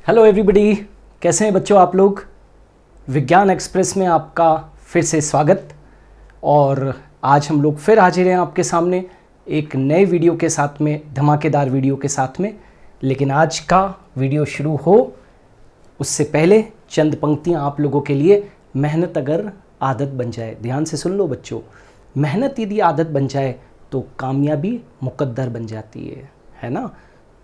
Hello everybody, कैसे हैं बच्चों आप लोग। विज्ञान एक्सप्रेस में आपका फिर से स्वागत। और आज हम लोग फिर हाजिर हैं आपके सामने एक नए वीडियो के साथ में, धमाकेदार वीडियो के साथ में। लेकिन आज का वीडियो शुरू हो उससे पहले चंद पंक्तियां आप लोगों के लिए। मेहनत अगर आदत बन जाए, ध्यान से सुन लो बच्चों, मेहनत यदि आदत बन जाए तो कामयाबी मुकद्दर बन जाती है ना।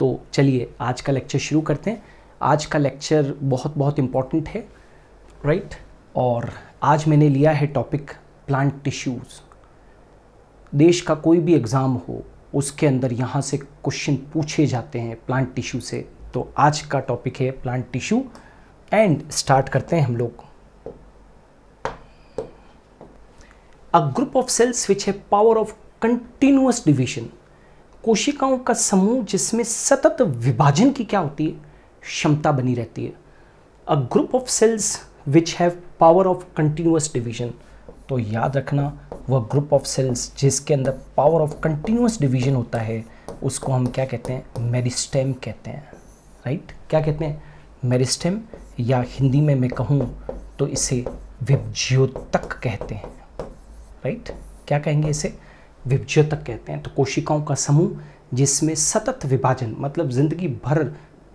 तो चलिए आज का लेक्चर शुरू करते हैं। आज का लेक्चर बहुत इम्पॉर्टेंट है, राइट। और आज मैंने लिया है टॉपिक प्लांट टिश्यूज़। देश का कोई भी एग्ज़ाम हो उसके अंदर यहाँ से क्वेश्चन पूछे जाते हैं प्लांट टिश्यू से। तो आज का टॉपिक है प्लांट टिश्यू एंड स्टार्ट करते हैं हम लोग। A group of cells which have power of continuous division. कोशिकाओं का समूह जिसमें सतत विभाजन की क्या होती है, क्षमता बनी रहती है। A group of cells which have power of continuous division. तो याद रखना, वह ग्रुप ऑफ सेल्स जिसके अंदर पावर ऑफ कंटिन्यूअस डिवीजन होता है उसको हम क्या कहते हैं, मेरिस्टेम कहते हैं, राइट। क्या कहते हैं, मेरिस्टेम, या हिंदी में मैं कहूँ तो इसे विभज्योतक कहते हैं, राइट। क्या कहेंगे, इसे विभज्योतक कहते हैं। तो कोशिकाओं का समूह जिसमें सतत विभाजन, मतलब जिंदगी भर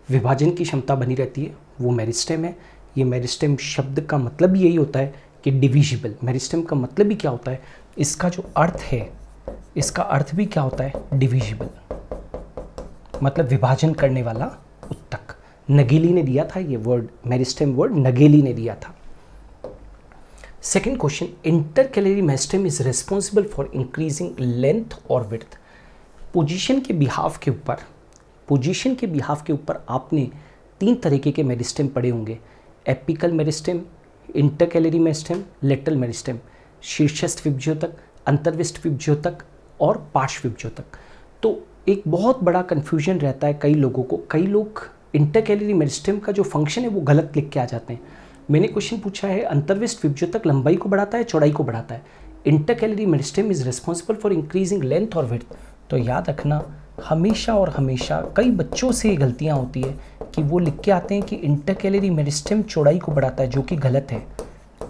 विभाजन की क्षमता बनी रहती है, वो मेरिस्टेम है। ये मेरिस्टेम शब्द का मतलब यही होता है कि डिविजिबल। मेरिस्टेम का मतलब ही क्या होता है, इसका जो अर्थ है, इसका अर्थ भी क्या होता है, डिविजिबल, मतलब विभाजन करने वाला उत्तक। नगेली ने दिया था ये वर्ड, मेरिस्टेम वर्ड नगेली ने दिया था। Second question, intercalary meristem is responsible for increasing length और विड्थ। पोजीशन के बिहाफ के ऊपर आपने तीन तरीके के मेरिस्टेम पढ़े होंगे। Apical meristem, intercalary meristem, lateral meristem. शीर्षस्थ विभज्योतक, अंतर्विष्ट विभज्योतक और पार्श्व विभज्योतक। तो एक बहुत बड़ा कन्फ्यूजन रहता है कई लोगों को। कई लोग इंटरकैलरी मेरिस्टेम का जो फंक्शन है वो गलत लिख के आ जाते हैं। मैंने क्वेश्चन पूछा है, अंतर्विष्ट विभज्योतक लंबाई को बढ़ाता है, चौड़ाई को बढ़ाता है। Intercalary meristem is responsible for increasing length और विड्थ। तो याद रखना, हमेशा और हमेशा कई बच्चों से ये गलतियाँ होती है कि वो लिख के आते हैं कि इंटरकैलरी मेरिस्टेम चौड़ाई को बढ़ाता है, जो कि गलत है।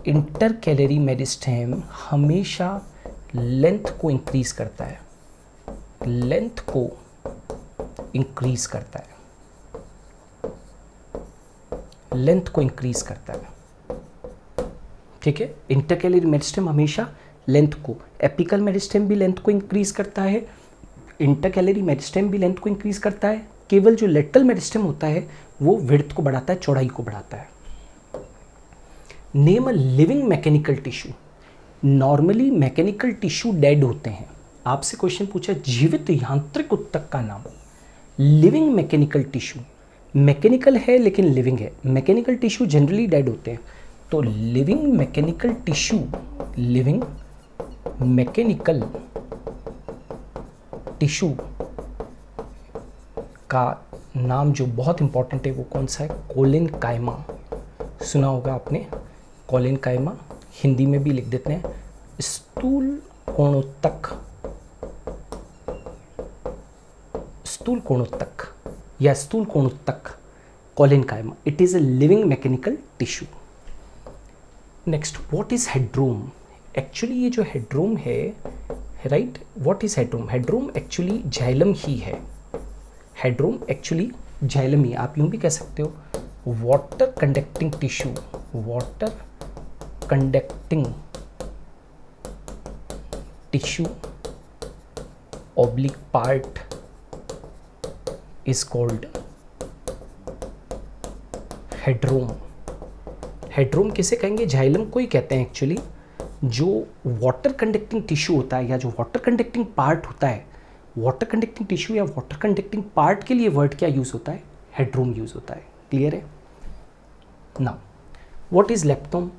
इंटरकैलरी मेरिस्टेम हमेशा लेंथ को इंक्रीज करता है, लेंथ को इंक्रीज करता है, लेंथ को इंक्रीज करता है, ठीक है। इंटरकैलरी मेरिस्टेम हमेशा लेंथ को, एपिकल मेरिस्टेम भी लेंथ को इंक्रीज करता है, इंटरकैलरी मेरिस्टेम भी लेंथ को इंक्रीज करता है। केवल जो लेटरल मेरिस्टेम होता है वो विड्थ को बढ़ाता है, चौड़ाई को बढ़ाता है। नेम अ living mechanical tissue. Normally mechanical tissue dead होते हैं। आपसे क्वेश्चन पूछा जीवित यांत्रिक उत्तक का नाम। लिविंग मैकेनिकल टिश्यू, मैकेनिकल है लेकिन लिविंग है। मैकेनिकल टिश्यू जनरली डेड होते हैं। तो living mechanical tissue, living mechanical tissue का नाम जो बहुत इंपॉर्टेंट है वो कौन सा है, कोलेनकाइमा। सुना होगा आपने, कोलेनकाइमा। हिंदी में भी लिख देते हैं स्थूल कोणोत्तक, स्थूल कोणोत्तक या स्थूल कोणोत्तक, collenchyma. It is a living mechanical tissue. Next, what is hadrome. Actually ये जो हेड्रोम है, right, what is hadrome. Hadrome actually xylem ही है। हेड्रोम एक्चुअली जाइलम ही, आप यूं भी कह सकते हो water conducting tissue. Water conducting tissue oblique part is called hadrome. Hadrome किसे कहेंगे, जाइलम को ही कहते हैं एक्चुअली। जो वाटर कंडक्टिंग टिश्यू होता है या जो वाटर कंडक्टिंग पार्ट होता है, वाटर कंडक्टिंग टिश्यू या वाटर कंडक्टिंग पार्ट के लिए वर्ड क्या यूज़ होता है, हेड्रोम यूज़ होता है। क्लियर है ना। What is leptome.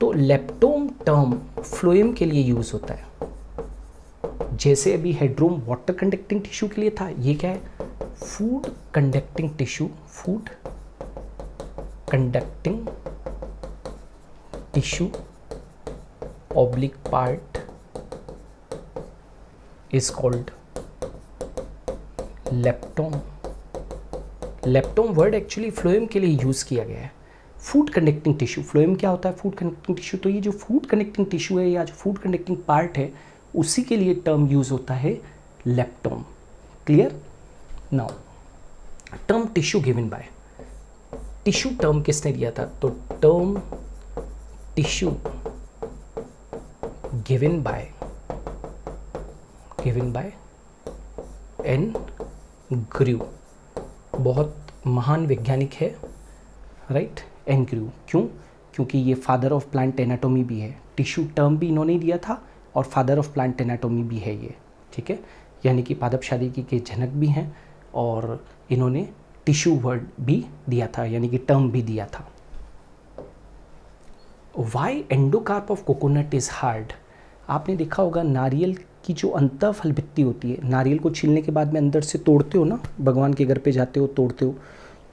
तो लेप्टोम टर्म फ्लोएम के लिए यूज़ होता है। जैसे अभी हेड्रोम वाटर कंडक्टिंग टिश्यू के लिए था, ये क्या है, food conducting tissue. Food conducting tissue oblique part is called leptome. Leptome word actually phloem के लिए यूज़ किया गया है। फूड कनेक्टिंग टिश्यू, फ्लोएम क्या होता है? Food connecting tissue. तो ये जो फूड कनेक्टिंग टिश्यू है या जो फूड कनेक्टिंग पार्ट है उसी के लिए टर्म यूज़ होता है leptome. Clear? Now term tissue given by, tissue term किसने दिया था? तो term tissue given by N Grew, बहुत महान वैज्ञानिक है, राइट? एन ग्रू। क्यों? क्योंकि ये फादर ऑफ प्लांट एनाटॉमी भी है। टिश्यू टर्म भी इन्होंने दिया था और फादर ऑफ प्लांट एनाटॉमी भी है ये, ठीक है? यानी कि पादप शारीरिकी के जनक भी हैं और इन्होंने टिश्यू वर्ड भी दिया था, यानी कि टर्म भी दिया था। Why endocarp of coconut is hard? आपने देखा होगा नारियल की जो अंतःफल भित्ति होती है, नारियल को छीलने के बाद में अंदर से तोड़ते हो ना, भगवान के घर पे जाते हो तोड़ते हो,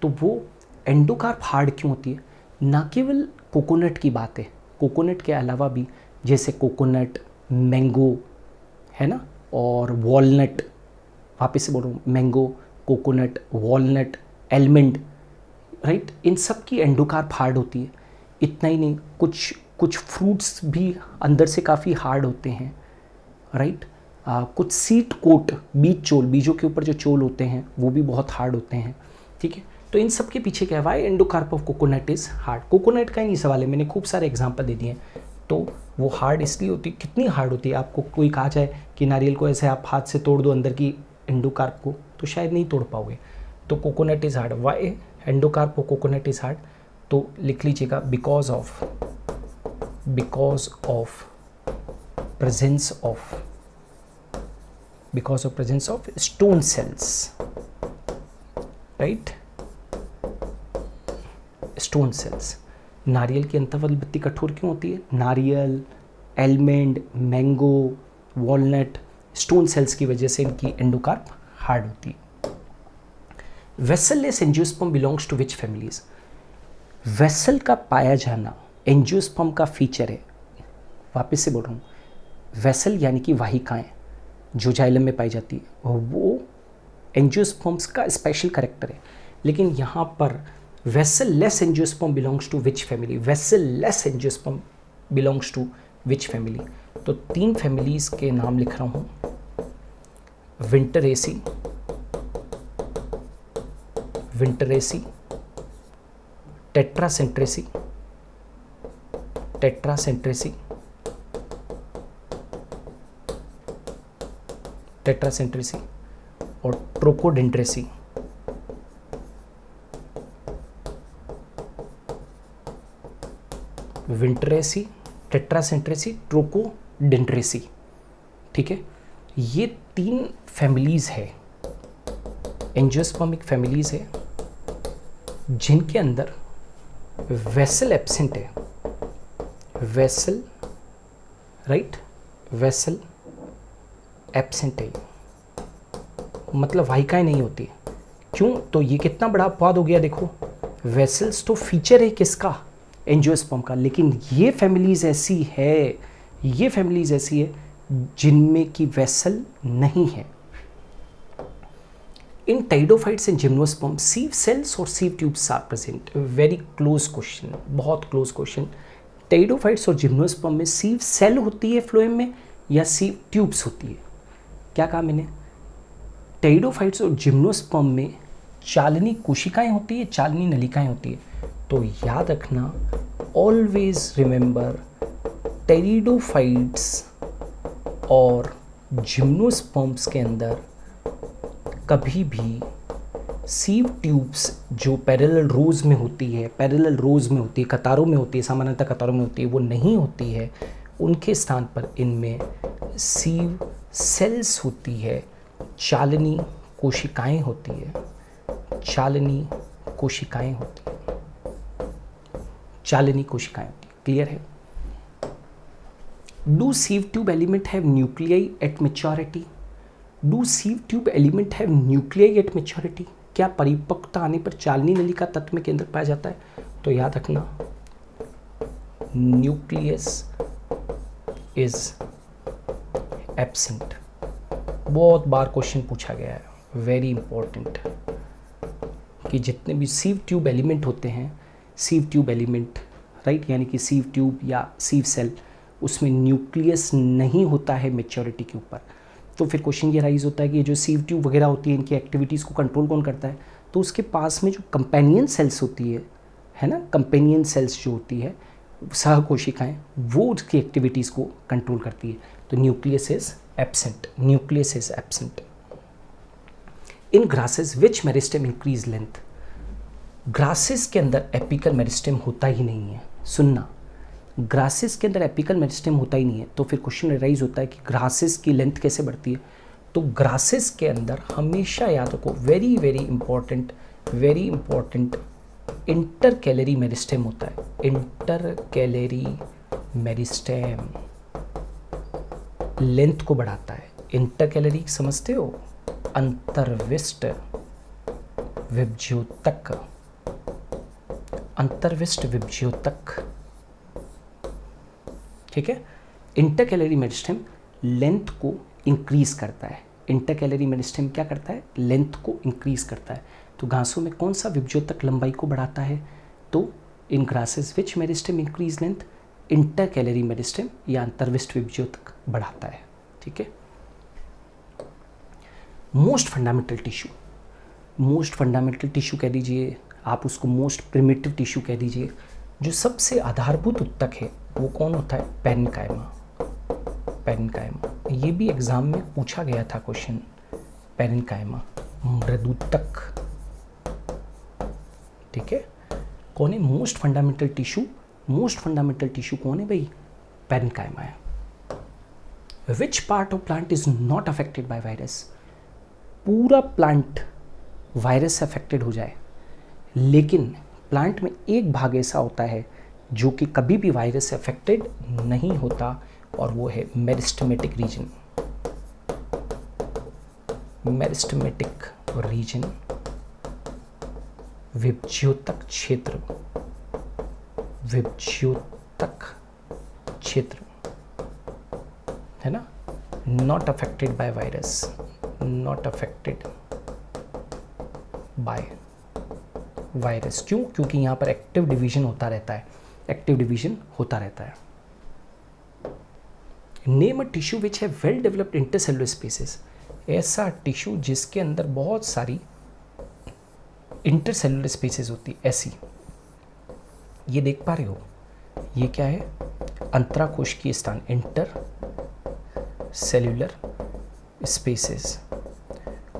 तो वो एंडोकार्प हार्ड क्यों होती है? ना केवल कोकोनट की बात है, कोकोनट के अलावा भी जैसे कोकोनट, मैंगो है ना, और वॉलनट, वापस से बोल रहा हूँ, mango, coconut, walnut, almond, right? इन सब की एंडोकार्प हार्ड होती है। इतना ही नहीं, कुछ फ्रूट्स भी अंदर से काफ़ी हार्ड होते हैं, राइट? कुछ सीड कोट, बीजों के ऊपर जो चोल होते हैं वो भी बहुत हार्ड होते हैं, ठीक है? तो इन सब के पीछे क्या है? Why endocarp of coconut is hard. Coconut का ही नहीं सवाल है, मैंने खूब सारे एग्जाम्पल दे दिए हैं। तो वो हार्ड इसलिए होती है, कितनी हार्ड होती है? आपको कोई कहा जाए कि नारियल को ऐसे आप हाथ से तोड़ दो अंदर की एंडोकार्प को, तो शायद नहीं तोड़ पाओगे। तो coconut is hard. Why endocarp of coconut is hard? तो लिख लीजिएगा, because of presence of stone cells, right? Stone cells. नारियल की अंतःफल भित्ति कठोर क्यों होती है? नारियल, almond, mango, walnut, stone cells की वजह से इनकी एंडोकार्प हार्ड होती है। Vesselless angiosperm belongs to which families? Vessel का पाया जाना एंजियोस्पर्म का फीचर है। वापस से बोल रहा हूँ, वेसल यानी कि वाहिकाएं जो जाइलम में पाई जाती है वो एंजियोस्पर्म्स का स्पेशल कैरेक्टर है। लेकिन यहाँ पर vesselless angiosperm belongs to which family? Vesselless angiosperm belongs to which family? तो 3 फैमिलीज के नाम लिख रहा हूँ, विंटरेसी, टेट्रासेंट्रेसी और ट्रोकोडेंड्रेसी। विंटरेसी, टेट्रासेंट्रेसी, ट्रोकोडेंड्रेसी, ठीक है? ये 3 फैमिलीज है, एंजियोस्पर्मिक फैमिलीज है, जिनके अंदर वेसल एब्सेंट है। Vessel, right? वेसल एब्सेंट है, मतलब वाहिकाएं नहीं होती। क्यों? तो ये कितना बड़ा अपवाद हो गया, देखो, वेसल्स तो फीचर है किसका? एंजियोस्पर्म का। लेकिन ये फैमिलीज ऐसी है जिनमें की वेसल नहीं है। In pteridophytes and gymnosperm sieve cells और sieve tubes are present? Very close question, बहुत क्लोज क्वेश्चन। टाइडोफाइट्स और जिम्नोस्पर्म में सीव सेल होती है फ्लोएम में या सीव ट्यूब्स होती है? क्या कहा मैंने? टाइडोफाइट्स और जिम्नोस्पर्म में चालनी कोशिकाएं होती है, चालनी नलिकाएं होती है। तो याद रखना, ऑलवेज रिमेंबर, टेरिडोफाइट्स और जिम्नोस्पर्म्स के अंदर कभी भी सीव ट्यूब्स जो पैरेलल रोज में होती है, कतारों में होती है, सामान्यतः कतारों में होती है, वो नहीं होती है। उनके स्थान पर इनमें सीव सेल्स होती है, चालनी कोशिकाएं होती है, क्लियर है? Do sieve tube element have nuclei at maturity? क्या परिपक्वता आने पर चालनी नलिका तत्व में केंद्र पाया जाता है? तो याद रखना, न्यूक्लियस इज एब्सेंट। बहुत बार क्वेश्चन पूछा गया है, वेरी इंपॉर्टेंट। कि जितने भी सीव ट्यूब एलिमेंट होते हैं, सीव ट्यूब एलिमेंट, राइट, यानी कि सीव ट्यूब या सीव सेल, उसमें न्यूक्लियस नहीं होता है मेच्योरिटी के ऊपर। तो फिर क्वेश्चन ये राइज होता है कि ये जो सीव ट्यूब वगैरह होती है, इनकी एक्टिविटीज़ को कंट्रोल कौन करता है? तो उसके पास में जो कंपेनियन सेल्स होती है ना, कंपेनियन सेल्स जो होती है, सह कोशिकाएँ, वो उसकी एक्टिविटीज़ को कंट्रोल करती है। तो nucleus is absent, nucleus is absent. In grasses which meristem increase length? Grasses के अंदर एपिकल मेरिस्टेम होता ही नहीं है। सुनना, ग्रासेस के अंदर एपिकल मेरिस्टेम होता ही नहीं है। तो फिर क्वेश्चन राइज होता है कि ग्रासेस की लेंथ कैसे बढ़ती है? तो ग्रासेस के अंदर हमेशा याद रखो, very very important, very important, inter calorie meristem होता है। इंटर कैलरी मेरिस्टेम लेंथ को बढ़ाता है। इंटर कैलरी समझते हो? अंतर्विष्ट विभज्योतक, अंतर्विष्ट विभज्योतक, ठीक है। इंटर कैलरी मेरिस्टेम लेंथ को इंक्रीज करता है। इंटर कैलरी मेरिस्टेम क्या करता है? लेंथ को इंक्रीज करता है। तो घासों में कौन सा विभज्योतक लंबाई को बढ़ाता है? तो in grasses which meristem increase length? Intercalary meristem या अंतर्विष्ट विभज्योतक बढ़ाता है, ठीक है। Most fundamental tissue, most fundamental tissue कह दीजिए, आप उसको मोस्ट प्रिमिटिव टिश्यू कह दीजिए। जो सबसे आधारभूत ऊतक है वो कौन होता है? Parenchyma, parenchyma. ये भी एग्जाम में पूछा गया था क्वेश्चन, पैरेन्काइमा, मृदूतक, ठीक है। कौन है most fundamental tissue? Most fundamental tissue कौन है भाई? पैरेन्काइमा है। Which part of plant is not affected by virus? पूरा प्लांट वायरस से अफेक्टेड हो जाए, लेकिन प्लांट में एक भाग ऐसा होता है जो कि कभी भी वायरस से अफेक्टेड नहीं होता, और वो है मेरिस्टेमेटिक रीजन। मेरिस्टेमेटिक रीजन, विभज्योतक क्षेत्र, विभज्योतक क्षेत्र, है ना। Not affected by virus, not affected by virus. क्यों? क्योंकि यहाँ पर एक्टिव डिवीजन होता रहता है, एक्टिव डिवीजन होता रहता है। नेम अ टिश्यू विच है वेल डेवलप्ड इंटरसेलुलर स्पेसेस। ऐसा टिश्यू जिसके अंदर बहुत सारी इंटरसेलुलर स्पेसेस होती, ऐसी। ये देख पा रहे हो, ये क्या है? अंतराकोशिकीय स्थान, इंटर सेल्यूलर स्पेसेस।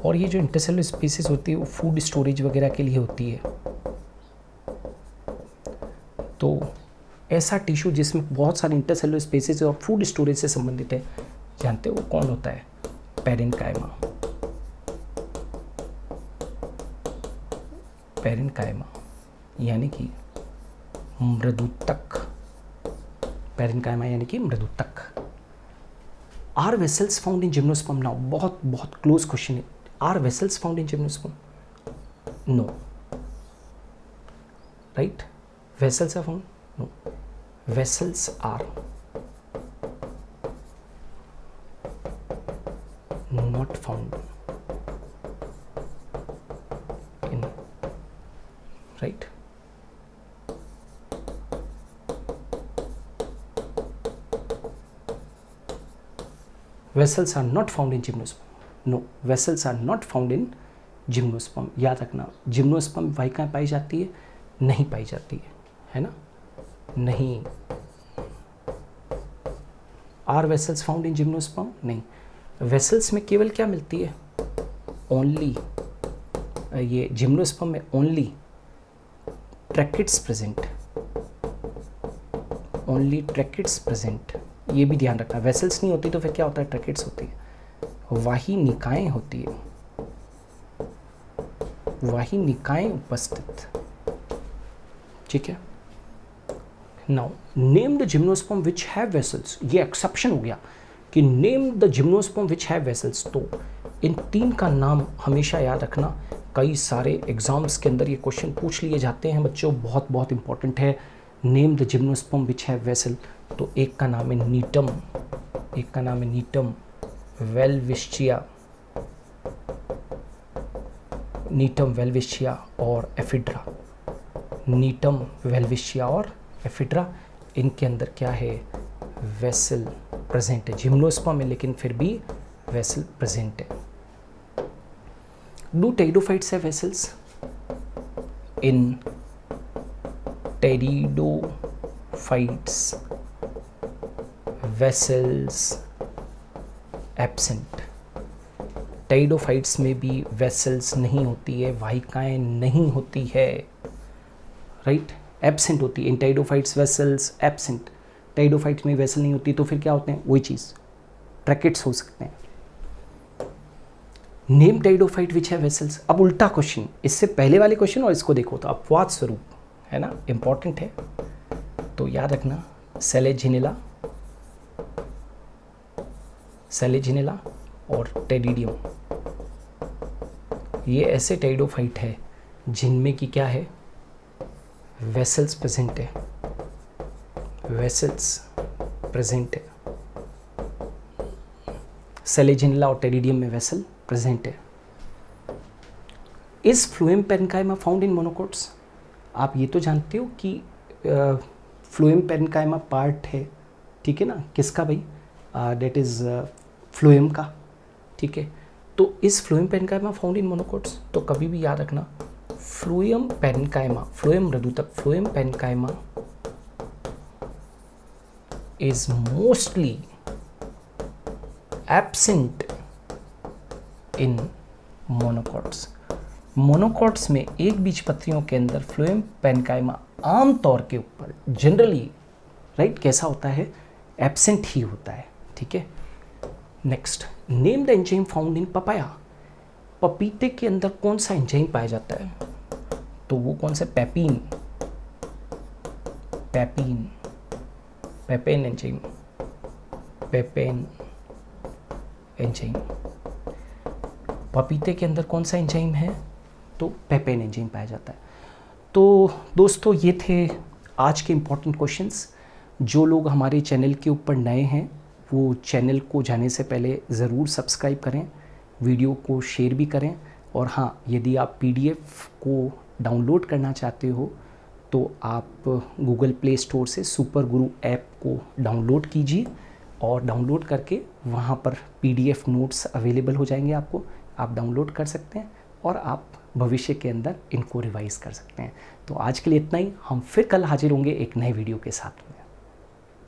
और ये जो इंटरसेलुलर स्पेसेस होती है वो फूड स्टोरेज वगैरह के लिए होती है। तो ऐसा टिश्यू जिसमें बहुत सारे इंटरसेलुलर स्पेसेस और फूड स्टोरेज से संबंधित है, जानते हो वो कौन होता है? पैरेन्काइमा, पैरेन्काइमा यानी कि मृदूतक, पैरेन्काइमा यानी कि मृदूतक। Are vessels found in gymnosperm? Now बहुत बहुत क्लोज क्वेश्चन है। Are vessels found in gymnosperm? No, right. Vessels are found? No, vessels are not found in, right? Vessels are not found in gymnosperm. No, vessels are not found in gymnosperm. याद रखना, gymnosperm वाहिकाएं पाई जाती है? नहीं पाई जाती है ना? नहीं। Are vessels found in gymnosperm? नहीं। वेसल्स में केवल क्या मिलती है? ओनली, ये जिम्नोस्पर्म में only tracheids present, only tracheids present. ये भी ध्यान रखना, वेसल्स नहीं होती तो फिर क्या होता है? ट्रैकिड्स होती है। वाहिनिकाएं होती है, वाहिनिकाएं उपस्थित, ठीक है। Now name the gymnosperm which have vessels. ये एक्सेप्शन हो गया कि name the gymnosperm which have vessels. तो इन तीन का नाम हमेशा याद रखना, कई सारे एग्जाम्स के अंदर ये क्वेश्चन पूछ लिए जाते हैं बच्चों, बहुत बहुत इंपॉर्टेंट है। Name the gymnosperm which have vessel. तो एक का नाम है नीटम, एक का नाम है नीटम, वेलविस्चिया, नीटम, वेल्विशिया और एफिड्रा। नीटम, वेल्विशिया और एफिड्रा, इनके अंदर क्या है, वेसल प्रेजेंट है। जिम्नोस्पर्म है लेकिन फिर भी वेसल प्रेजेंट है। Do pteridophytes have vessels? In pteridophytes vessels absent. Pteridophytes में भी वेसल्स नहीं होती है, वाहिकाएं नहीं होती है, राइट, एब्सेंट होती है। इन टेरिडोफाइट्स वेसल्स एब्सेंट। टेरिडोफाइट्स में वेसल नहीं होती तो फिर क्या होते हैं, वही चीज़, ब्रैकेट्स हो सकते हैं। नेम टेरिडोफाइट विच है वेसल्स। अब उल्टा क्वेश्चन, इससे पहले वाले क्वेश्चन और इसको देखो तो अपवाद स्वरूप है ना, इंपॉर्टेंट है तो याद रखना। सेलेजिनेला, सेलेजिनेला और टेरिडियम, ये ऐसे टेरिडोफाइट है जिनमें की क्या है, वेसल्स प्रेजेंट है, वेसल्स प्रेजेंट है। सेलेजिनेला और टेरिडियम में वेसल प्रेजेंट है। Is phloem parenchyma found in monocots? आप ये तो जानते हो कि फ्लोएम पेरेन्काइमा पार्ट है, ठीक है ना, किसका भाई, डेट इज फ्लोएम का, ठीक है। तो इस phloem parenchyma found in monocots, तो कभी भी याद रखना फ्लोएम पेरेन्काइमा, फ्लोएम रदूतक, phloem parenchyma is mostly absent in monocots. Monocots में एक बीजपत्रियों के अंदर फ्लोएम पेरेन्काइमा आम तौर के ऊपर जनरली, राइट, कैसा होता है, एब्सेंट ही होता है, ठीक है। Next, name the enzyme found in papaya. पपीते के अंदर कौन सा एंजाइम पाया जाता है, तो वो कौन सा, पेपिन, पेपिन, पेपेन एंजाइम, पेपेन एंजाइम। पपीते के अंदर कौन सा एंजाइम है, तो पेपेन एंजाइम पाया जाता है। तो दोस्तों ये थे आज के इम्पोर्टेंट क्वेश्चंस। जो लोग हमारे चैनल के ऊपर नए हैं वो चैनल को जाने से पहले ज़रूर सब्सक्राइब करें, वीडियो को शेयर भी करें, और हाँ, यदि आप PDF को डाउनलोड करना चाहते हो तो आप गूगल प्ले स्टोर से सुपर गुरु ऐप को डाउनलोड कीजिए, और डाउनलोड करके वहाँ पर PDF नोट्स अवेलेबल हो जाएंगे आपको, आप डाउनलोड कर सकते हैं और आप भविष्य के अंदर इनको रिवाइज कर सकते हैं। तो आज के लिए इतना ही, हम फिर कल हाजिर होंगे एक नए वीडियो के साथ में।